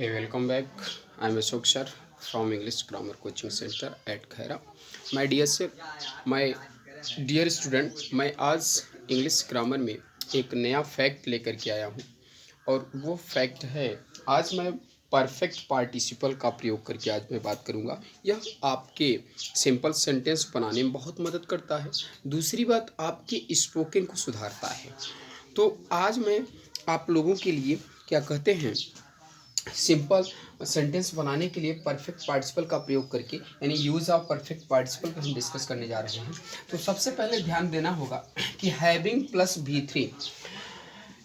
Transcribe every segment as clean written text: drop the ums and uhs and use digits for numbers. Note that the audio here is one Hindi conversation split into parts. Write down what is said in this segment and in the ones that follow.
Hey, welcome back. I'm Ashok sir from English Grammar Coaching Center at Khaira. My dear sir, my dear student, मैं आज इंग्लिश ग्रामर में एक नया फैक्ट लेकर के आया हूँ और वो फैक्ट है, आज मैं परफेक्ट पार्टिसिपल का प्रयोग करके आज मैं बात करूँगा। यह आपके सिंपल सेंटेंस बनाने में बहुत मदद करता है। दूसरी बात, आपके स्पोकन को सुधारता है। तो आज मैं आप लोगों के लिए क्या कहते हैं, सिंपल सेंटेंस बनाने के लिए परफेक्ट पार्टिसिपल का प्रयोग करके यानी यूज़ ऑफ परफेक्ट पार्टिसिपल का हम डिस्कस करने जा रहे हैं। तो सबसे पहले ध्यान देना होगा कि हैविंग प्लस V3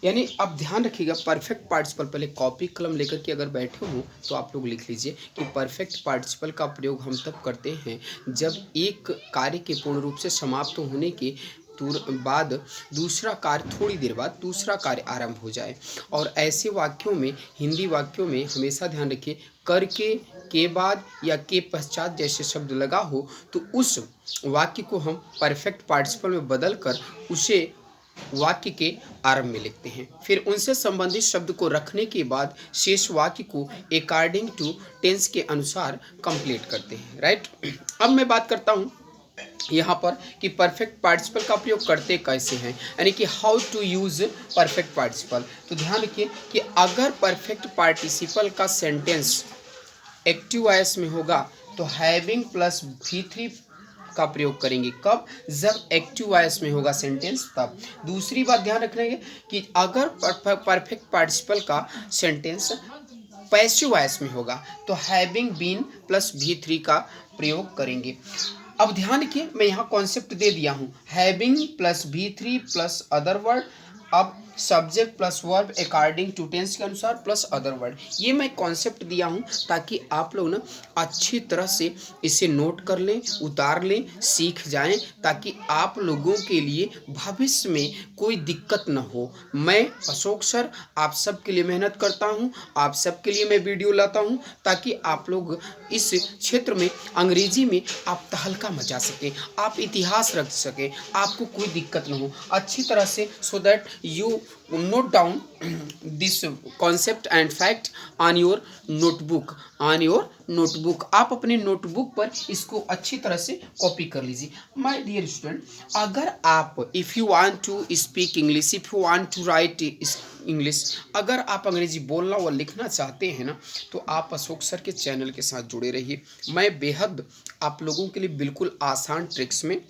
यानी अब ध्यान रखिएगा, परफेक्ट पार्टिसिपल पहले कॉपी कलम लेकर के अगर बैठे हो तो आप लोग लिख लीजिए कि परफेक्ट पार्टिसिपल का प्रयोग हम तब करते हैं जब एक कार्य के पूर्ण रूप से समाप्त होने के बाद दूसरा कार्य, थोड़ी देर बाद दूसरा कार्य आरंभ हो जाए। और ऐसे वाक्यों में, हिंदी वाक्यों में हमेशा ध्यान रखिए, करके, के बाद या के पश्चात जैसे शब्द लगा हो तो उस वाक्य को हम परफेक्ट पार्टिसिपल में बदल कर उसे वाक्य के आरंभ में लिखते हैं। फिर उनसे संबंधित शब्द को रखने के बाद शेष वाक्य को अकॉर्डिंग टू टेंस के अनुसार कंप्लीट करते हैं। राइट। अब मैं बात करता हूँ यहाँ पर कि परफेक्ट पार्टिसिपल का प्रयोग करते कैसे हैं, यानी कि how to use perfect participle. तो ध्यान रखिए कि अगर परफेक्ट पार्टिसिपल का सेंटेंस एक्टिव वॉइस में होगा तो हैविंग प्लस V3 का प्रयोग करेंगे। कब? जब एक्टिव वॉइस में होगा सेंटेंस तब। दूसरी बात ध्यान रखना है कि अगर परफेक्ट पार्टिसिपल का सेंटेंस पैसिव वॉइस में होगा तो हैविंग बीन प्लस V3 का प्रयोग करेंगे। अब ध्यान रखिए, मैं यहाँ कॉन्सेप्ट दे दिया हूँ, having plus V3 plus other word, अब subject plus verb according to tense के अनुसार प्लस अदर वर्ड। ये मैं कॉन्सेप्ट दिया हूँ ताकि आप लोग ना अच्छी तरह से इसे नोट कर लें, उतार लें, सीख जाएं, ताकि आप लोगों के लिए भविष्य में कोई दिक्कत न हो। मैं अशोक सर आप सबके लिए मेहनत करता हूँ, आप सबके लिए मैं वीडियो लाता हूँ ताकि आप लोग इस क्षेत्र में अंग्रेजी में आप तहलका मचा सकें, आप इतिहास रख सकें, आपको कोई दिक्कत न हो अच्छी तरह से, so that you note down this concept and fact on your notebook। आप अपने नोटबुक पर इसको अच्छी तरह से कॉपी कर लीजिए। माय डियर स्टूडेंट, अगर आप if you want to speak English, if you want to write English, अगर आप अंग्रेजी बोलना और लिखना चाहते हैं ना, तो आप अशोक सर के चैनल के साथ जुड़े रहिए। मैं बेहद आप लोगों के लिए बिल्कुल आसान ट्रिक्स में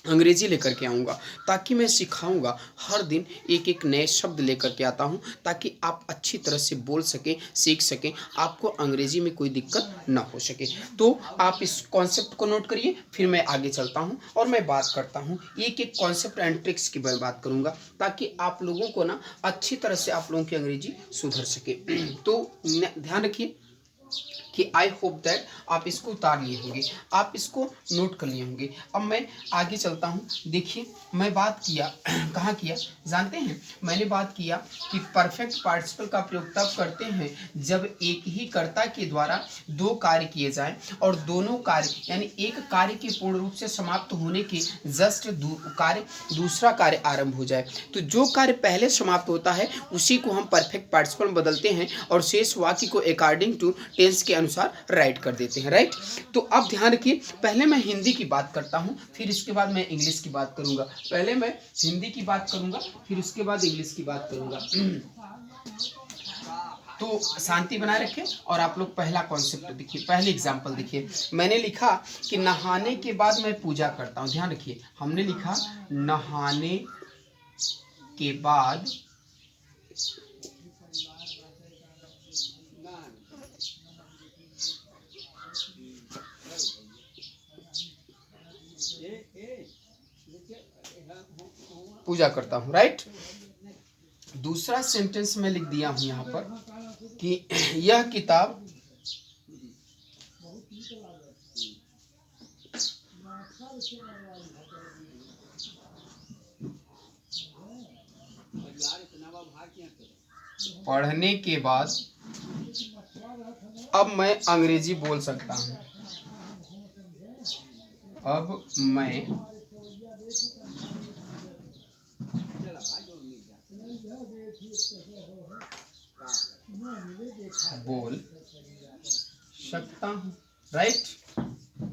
अंग्रेजी लेकर के आऊँगा, ताकि मैं सिखाऊंगा, हर दिन एक एक नए शब्द लेकर के आता हूँ ताकि आप अच्छी तरह से बोल सकें, सीख सकें, आपको अंग्रेजी में कोई दिक्कत ना हो सके। तो आप इस कॉन्सेप्ट को नोट करिए, फिर मैं आगे चलता हूँ और मैं बात करता हूँ, एक एक कॉन्सेप्ट एंड ट्रिक्स की मैं बात करूँगा ताकि आप लोगों को ना अच्छी तरह से आप लोगों की अंग्रेजी सुधर सके। तो ध्यान रखिए कि आई होप दैट आप इसको उतार लिए होंगे, आप इसको नोट कर लिए होंगे। अब मैं आगे चलता हूँ। देखिए, मैं बात किया कहाँ किया जानते हैं, मैंने बात किया कि परफेक्ट पार्टिसिपल का प्रयोग तब करते हैं जब एक ही कर्ता के द्वारा दो कार्य किए जाएं और दोनों कार्य यानी एक कार्य के पूर्ण रूप से समाप्त होने के जस्ट दूसरा कार्य आरंभ हो जाए। तो जो कार्य पहले समाप्त होता है उसी को हम परफेक्ट पार्टिसिपल में बदलते हैं और शेष वाक्य को अकॉर्डिंग टू टेंस के अनुसार राइट कर देते हैं। राइट। तो अब ध्यान रखिए, पहले मैं हिंदी की बात करता हूं, फिर इसके बाद मैं इंग्लिश की बात करूंगा। पहले मैं हिंदी की बात करूंगा, फिर उसके बाद इंग्लिश की बात करूंगा। तो शांति बनाए रखें और आप लोग पहला कॉन्सेप्ट देखिए, पहले एग्जांपल देखिए। मैंने लिखा कि नहाने के बाद मैं पूजा करता हूं। ध्यान रखिए, हमने लिखा नहाने के बाद पूजा करता हूँ। राइट। दूसरा सेंटेंस में लिख दिया हूं यहाँ पर कि यह किताब पढ़ने के बाद अब मैं अंग्रेजी बोल सकता हूँ। अब मैं बोल सकता हूँ। राइट,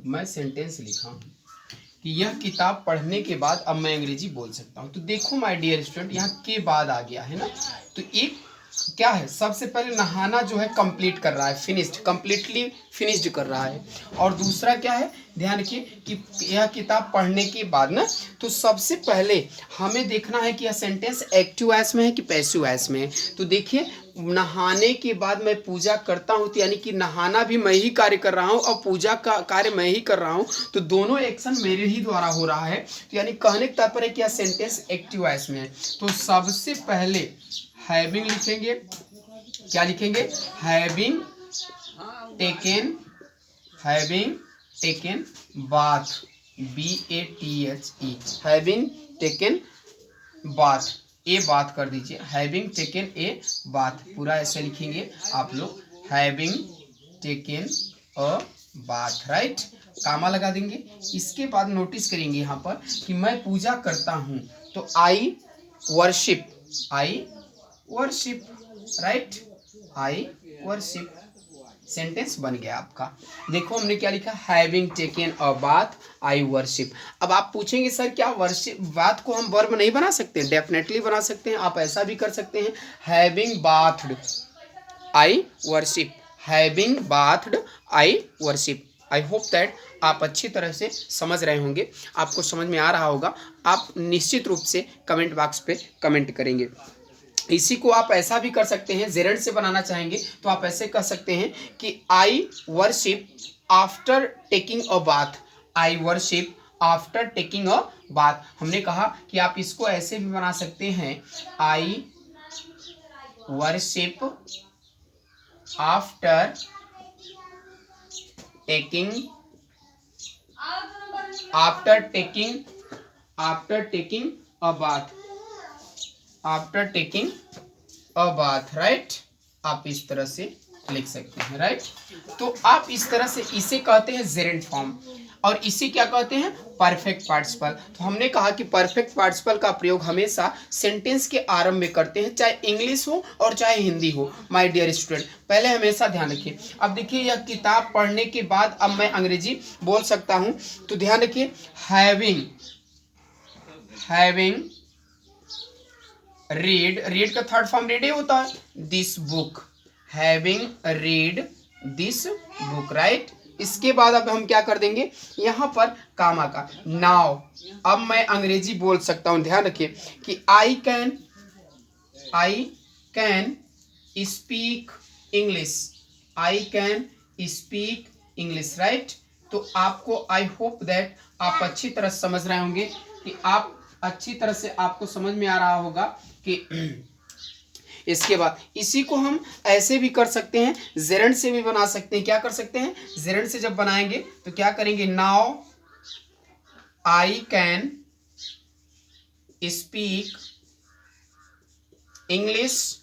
मैं सेंटेंस लिखा हूँ कि यह किताब पढ़ने के बाद अब मैं अंग्रेजी बोल सकता हूँ। तो देखो माय डियर स्टूडेंट, यहाँ के बाद आ गया है ना। तो एक क्या है, सबसे पहले नहाना जो है कंप्लीट कर रहा है, फिनिश्ड, कंप्लीटली फिनिश्ड कर रहा है। और दूसरा क्या है, ध्यान रखिए कि यह किताब पढ़ने के बाद ना, तो सबसे पहले हमें देखना है कि यह सेंटेंस एक्टिव वॉइस में है कि पैसिव वॉइस में है। तो देखिए, नहाने के बाद मैं पूजा करता हूँ, तो यानी कि नहाना भी मैं ही कार्य कर रहा हूँ और पूजा का कार्य मैं ही कर रहा हूँ, तो दोनों एक्शन मेरे ही द्वारा हो रहा है। तो यानी कहने का तात्पर्य है कि यह सेंटेंस एक्टिव वॉइस में है। तो सबसे पहले हैविंग लिखेंगे। क्या लिखेंगे, having taken, having taken bath, BATHE, having taken bath, E बात कर दीजिए, हैविंग टेकन ए बाथ, पूरा ऐसे लिखेंगे आप लोग, having taken a bath. Right, comma लगा देंगे। इसके बाद नोटिस करेंगे यहाँ पर कि मैं पूजा करता हूँ, तो आई वर्शिप, आई वर्शिप। राइट, आई वर्शिप, सेंटेंस बन गया आपका। देखो हमने क्या लिखा, having taken a bath I worship. अब आप पूछेंगे सर क्या वर्शिप बात को हम वर्ब नहीं बना सकते? डेफिनेटली बना सकते हैं। आप ऐसा भी कर सकते हैं, having bathed I worship, having bathed I worship. I hope that आप अच्छी तरह से समझ रहे होंगे, आपको समझ में आ रहा होगा। आप निश्चित रूप से कमेंट बॉक्स पे कमेंट करेंगे। इसी को आप ऐसा भी कर सकते हैं, जेरेंट से बनाना चाहेंगे तो आप ऐसे कह सकते हैं कि आई worship after taking a bath, I worship after taking a bath. हमने कहा कि आप इसको ऐसे भी बना सकते हैं, आई worship after taking, after taking, after taking a bath, after taking a bath. Right, आप इस तरह से लिख सकते हैं। राइट, तो आप इस तरह से इसे कहते हैं जेरेंट फॉर्म, और इसे क्या कहते हैं, परफेक्ट पार्टिसिपल। तो हमने कहा कि परफेक्ट पार्टिसिपल का प्रयोग हमेशा सेंटेंस के आरंभ में करते हैं, चाहे इंग्लिश हो और चाहे हिंदी हो। माय डियर स्टूडेंट, पहले हमेशा ध्यान रखिए। अब देखिए, यह किताब पढ़ने के बाद अब मैं अंग्रेजी बोल सकता हूं, तो ध्यान रखिए, हैविंग, हैविंग रीड, रीड का थर्ड फॉर्म रीड ही होता है, this book, having read this book. Right, इसके बाद अब हम क्या कर देंगे, यहां पर कामा का नाउ, अब मैं अंग्रेजी बोल सकता हूं। ध्यान रखिए कि I can speak English, I can speak English. Right, तो आपको आई होप दैट आप अच्छी तरह समझ रहे होंगे, कि आप अच्छी तरह से आपको समझ में आ रहा होगा कि इसके बाद इसी को हम ऐसे भी कर सकते हैं, जेरेंट से भी बना सकते हैं। क्या कर सकते हैं, जेरेंट से जब बनाएंगे तो क्या करेंगे, now I can speak English,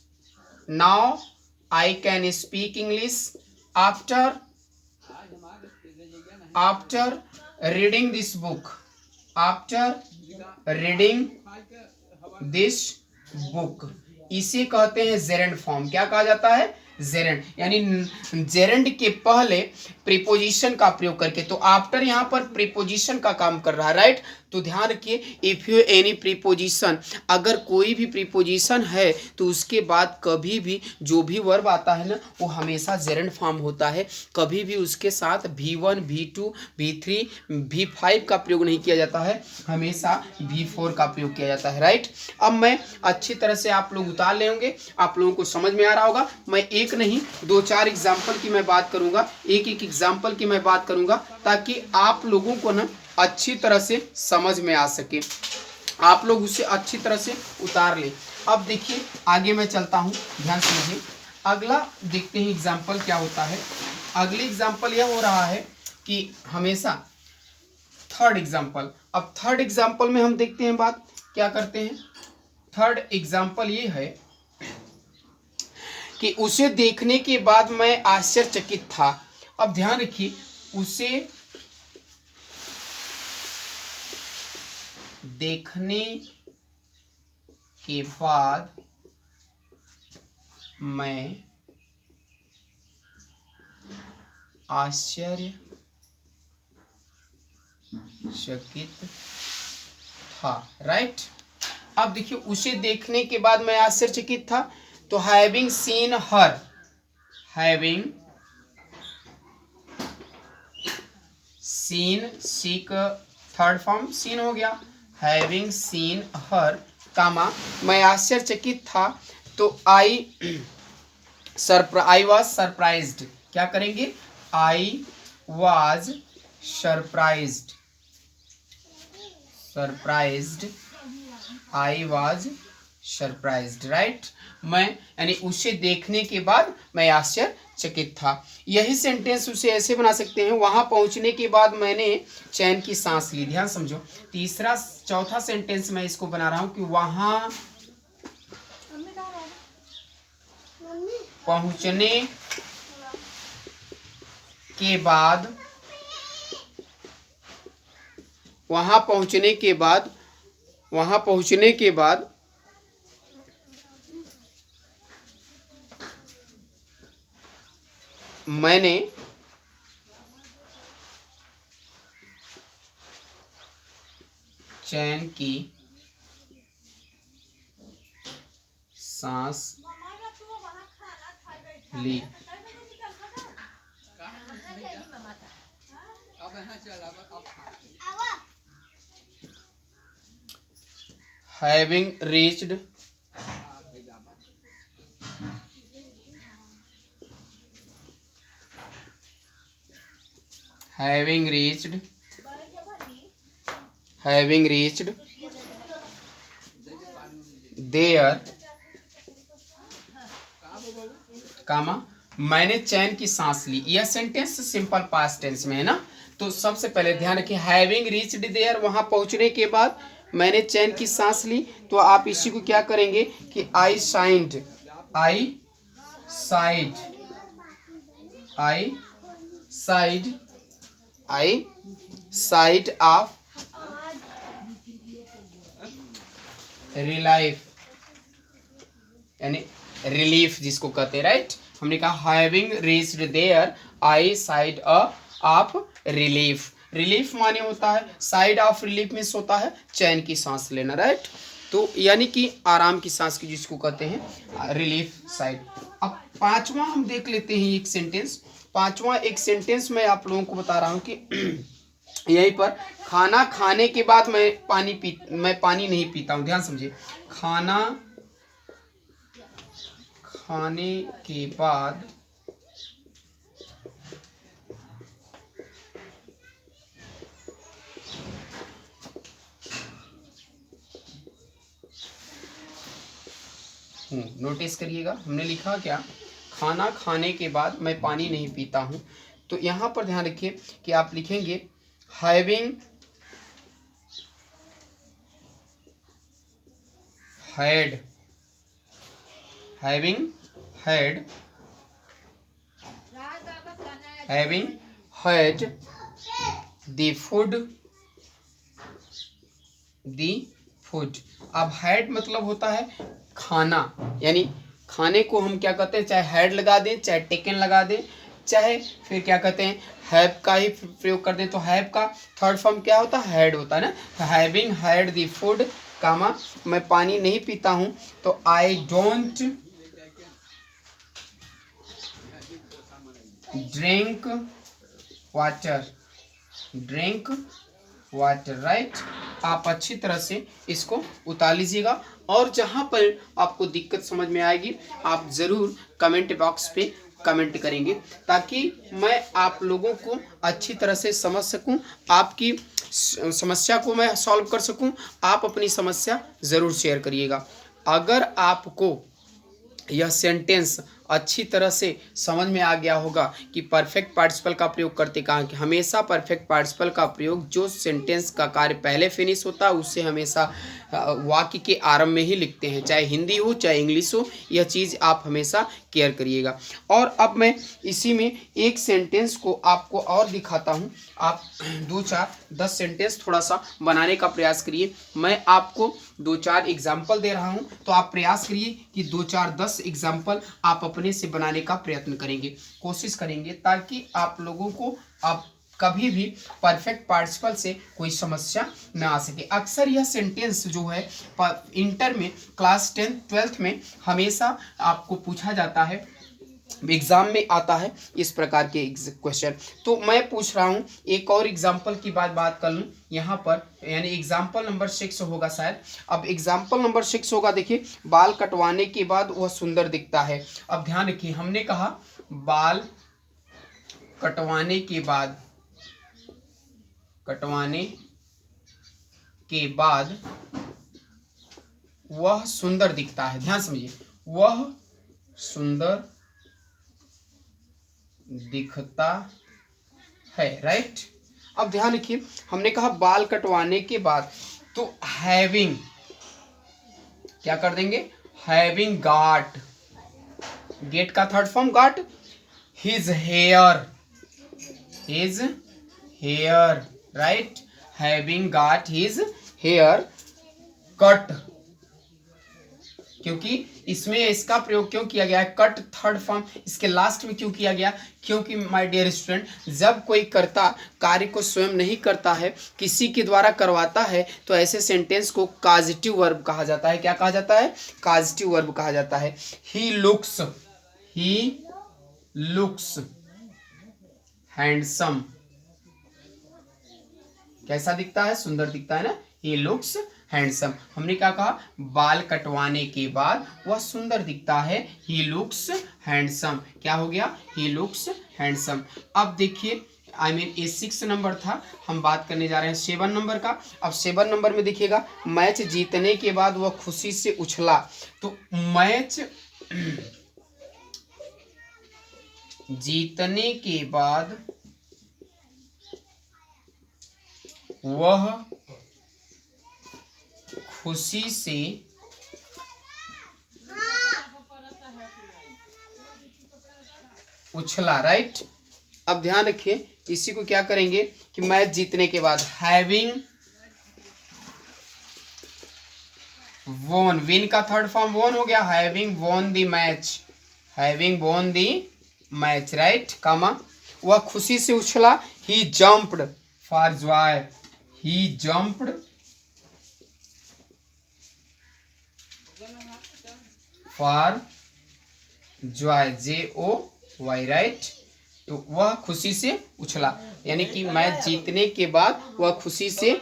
now I can speak English after reading this book, after reading this book. इसे कहते हैं जेरेंट फॉर्म। क्या कहा जाता है, जेरेंट, यानी जेरेंट के पहले प्रीपोजिशन का प्रयोग करके। तो आफ्टर यहां पर प्रीपोजिशन का काम कर रहा है। राइट, तो ध्यान रखिए, इफ यू एनी प्रीपोजिशन, अगर कोई भी प्रीपोजिशन है तो उसके बाद कभी भी जो भी वर्ब आता है ना, वो हमेशा जेरेंट फॉर्म होता है। कभी भी उसके साथ V1 V2 V3 V5 का प्रयोग नहीं किया जाता है, हमेशा V4 का प्रयोग किया जाता है। राइट, अब मैं अच्छी तरह से आप लोग उतार लेंगे, आप लोगों को समझ में आ रहा होगा। मैं एक नहीं दो चार एग्जाम्पल की मैं बात करूंगा, एक एक एग्जाम्पल की मैं बात करूंगा, ताकि आप लोगों को ना अच्छी तरह से समझ में आ सके, आप लोग उसे अच्छी तरह से उतार लें। अब देखिए, आगे मैं चलता हूं, ध्यान समझिए। अगला देखते हैं एग्जाम्पल क्या होता है। अगली एग्जाम्पल यह हो रहा है कि हमेशा थर्ड एग्जाम्पल, अब थर्ड एग्जाम्पल में हम देखते हैं बात क्या करते हैं। थर्ड एग्जाम्पल ये है कि उसे देखने के बाद मैं आश्चर्यचकित था। अब ध्यान रखिए, उसे देखने के बाद मैं आश्चर्यचकित था, राइट। अब देखिए उसे देखने के बाद मैं आश्चर्यचकित था, तो having seen her, having seen, see का थर्ड फॉर्म सीन हो गया, हैविंग सीन हर कामा मैं आश्चर्यचकित था, तो आई वॉज सरप्राइज्ड, क्या करेंगे, I was surprised, I was surprised, right. मैं यानी उसे देखने के बाद मैं आश्चर्यचकित था। यही सेंटेंस उसे ऐसे बना सकते हैं, वहां पहुंचने के बाद मैंने चैन की सांस ली। ध्यान समझो, चौथा सेंटेंस मैं इसको बना रहा हूं कि वहां पहुंचने के बाद, वहां पहुंचने के बाद मैंने चैन की सांस ली। Having reached there, कामा मैंने चैन की सांस ली। यह सेंटेंस सिंपल पास्ट टेंस में है ना, तो सबसे पहले ध्यान रखिए, हैविंग रीच्ड देयर, वहां पहुंचने के बाद मैंने चैन की सांस ली, तो आप इसी को क्या करेंगे कि आई साइड ऑफ रिलाइफ, यानी रिलीफ जिसको कहते हैं, राइट। हमने कहा having reached there I sighed of relief. Relief माने होता है, साइड ऑफ रिलीफ मीन्स होता है चैन की सांस लेना, राइट। तो यानी कि आराम की सांस की जिसको कहते हैं रिलीफ साइड। अब पांचवा हम देख लेते हैं एक सेंटेंस। पांचवा एक सेंटेंस मैं आप लोगों को बता रहा हूं कि यहीं पर खाना खाने के बाद मैं पानी नहीं पीता हूं। ध्यान समझिए, खाना खाने के बाद नोटिस करिएगा, हमने लिखा क्या, खाना खाने के बाद मैं पानी नहीं पीता हूं। तो यहां पर ध्यान रखिए कि आप लिखेंगे हैविंग had the food। अब हैड मतलब होता है खाना, यानी खाने को हम क्या कहते हैं, चाहे हैड लगा दें, चाहे टेकन लगा दें, चाहे फिर क्या कहते हैं हैव का ही प्रयोग कर दें, तो हैव का थर्ड फॉर्म क्या होता है, हैड होता है ना। तो हैविंग हैड द फूड कामा मैं पानी नहीं पीता हूं, तो I don't drink water, right. आप अच्छी तरह से इसको उतार लीजिएगा, और जहां पर आपको दिक्कत समझ में आएगी आप ज़रूर कमेंट बॉक्स पे कमेंट करेंगे, ताकि मैं आप लोगों को अच्छी तरह से समझ सकूं, आपकी समस्या को मैं सॉल्व कर सकूं। आप अपनी समस्या ज़रूर शेयर करिएगा। अगर आपको यह सेंटेंस अच्छी तरह से समझ में आ गया होगा कि परफेक्ट पार्टिसिपल का प्रयोग करते कहाँ, कि हमेशा परफेक्ट पार्टिसिपल का प्रयोग जो सेंटेंस का कार्य पहले फिनिश होता है उससे हमेशा वाक्य के आरंभ में ही लिखते हैं, चाहे हिंदी हो चाहे इंग्लिश हो, यह चीज़ आप हमेशा केयर करिएगा। और अब मैं इसी में एक सेंटेंस को आपको और दिखाता हूँ। आप 2 4 10 सेंटेंस थोड़ा सा बनाने का प्रयास करिए। मैं आपको दो चार एग्जाम्पल दे रहा हूँ, तो आप प्रयास करिए कि 2 4 10 एग्जाम्पल आप अपने से बनाने का प्रयत्न करेंगे, कोशिश करेंगे, ताकि आप लोगों को आप कभी भी परफेक्ट पार्टिसिपल से कोई समस्या न आ सके। अक्सर यह सेंटेंस जो है इंटर में, क्लास 10th 12th में हमेशा आपको पूछा जाता है, एग्जाम में आता है इस प्रकार के क्वेश्चन। तो मैं पूछ रहा हूँ एक और एग्जाम्पल की बात कर लूँ यहाँ पर, यानी एग्जाम्पल नंबर 6 होगा शायद। अब एग्जाम्पल नंबर 6 होगा, देखिए, बाल कटवाने के बाद वह सुंदर दिखता है। अब ध्यान रखिए, हमने कहा बाल कटवाने के बाद वह सुंदर दिखता है। ध्यान समझिए, वह सुंदर दिखता है, राइट। अब ध्यान रखिए, हमने कहा बाल कटवाने के बाद, तो हैविंग क्या कर देंगे, हैविंग गॉट, गेट का third form got, his hair, right, having got his hair cut, क्योंकि इसमें इसका प्रयोग क्यों किया गया है, कट थर्ड फॉर्म इसके लास्ट में क्यों किया गया, क्योंकि माय डियर स्टूडेंट, जब कोई कर्ता कार्य को स्वयं नहीं करता है, किसी के द्वारा करवाता है, तो ऐसे सेंटेंस को कॉजेटिव वर्ब कहा जाता है। क्या कहा जाता है, कॉजेटिव वर्ब कहा जाता है। ही लुक्स हैंडसम, कैसा दिखता है, सुंदर दिखता है ना, ही लुक्स हैंडसम। हमने क्या कहा, बाल कटवाने के बाद वह सुंदर दिखता है, ही लुक्स हैंडसम। क्या हो गया, ही लुक्स हैंडसम। अब देखिए, ये 6 नंबर था, हम बात करने जा रहे हैं 7 नंबर का। अब 7 नंबर में देखिएगा, मैच जीतने के बाद वह खुशी से उछला। तो मैच जीतने के बाद वह खुशी से उछला, राइट। अब ध्यान रखिए, इसी को क्या करेंगे कि मैच जीतने के बाद हैविंग वोन, विन का थर्ड फॉर्म वोन हो गया, having won the match, right, कामा, वह खुशी से उछला, he jumped for joy, he jumped for joy, JOY, right. तो वह खुशी से उछला, यानी कि मैच जीतने के बाद वह खुशी से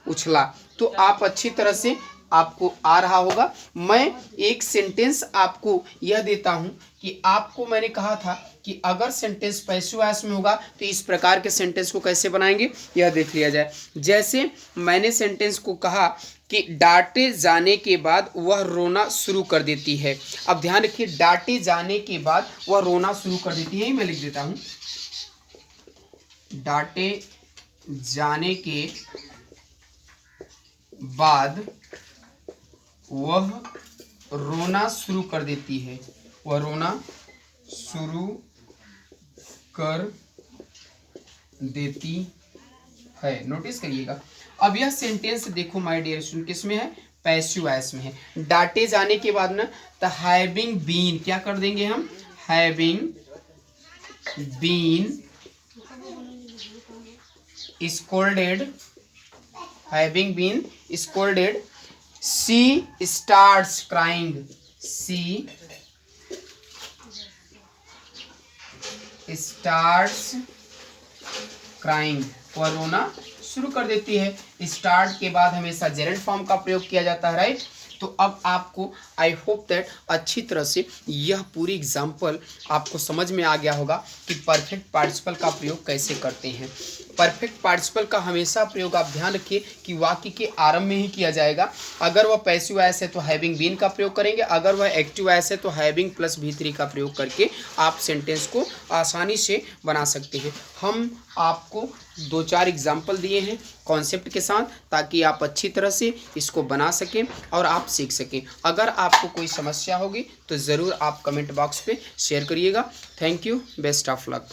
उछला। तो आप अच्छी तरह से आपको आ रहा होगा। मैं एक सेंटेंस आपको यह देता हूं कि आपको मैंने कहा था कि अगर सेंटेंस पैसिव वॉइस में होगा तो इस प्रकार के सेंटेंस को कैसे बनाएंगे, यह देख लिया जाए। जैसे मैंने सेंटेंस को कहा कि डांटे जाने के बाद वह रोना शुरू कर देती है। अब ध्यान रखिए, डांटे जाने के बाद वह रोना शुरू कर देती है, मैं लिख देता हूं, डांटे जाने के बाद वह रोना शुरू कर देती है, वह रोना शुरू कर देती है। नोटिस करिएगा। अब यह सेंटेंस देखो माय डियर स्टूडेंट, किस में है, पैसिव वॉइस में है। डांटे जाने के बाद ना, तो हैविंग बीन क्या कर देंगे हम, having been scolded, she starts crying, she starts crying, वह रोना शुरू कर देती है। स्टार्ट के बाद हमेशा जेरेंट फॉर्म का प्रयोग किया जाता है, राइट। तो अब आपको आई होप दैट अच्छी तरह से यह पूरी एग्जाम्पल आपको समझ में आ गया होगा कि परफेक्ट पार्टिसिपल का प्रयोग कैसे करते हैं। परफेक्ट पार्टिसिपल का हमेशा प्रयोग आप ध्यान रखिए कि वाक्य के आरंभ में ही किया जाएगा। अगर वह पैसिव वॉइस है तो हैविंग बीन का प्रयोग करेंगे, अगर वह एक्टिव वॉइस है तो हैविंग प्लस V3 का प्रयोग करके आप सेंटेंस को आसानी से बना सकते हैं। हम आपको 2 4 एग्जाम्पल दिए हैं कॉन्सेप्ट के साथ, ताकि आप अच्छी तरह से इसको बना सकें और आप सीख सकें। अगर आपको कोई समस्या होगी तो ज़रूर आप कमेंट बॉक्स पे शेयर करिएगा। Thank you, best of luck.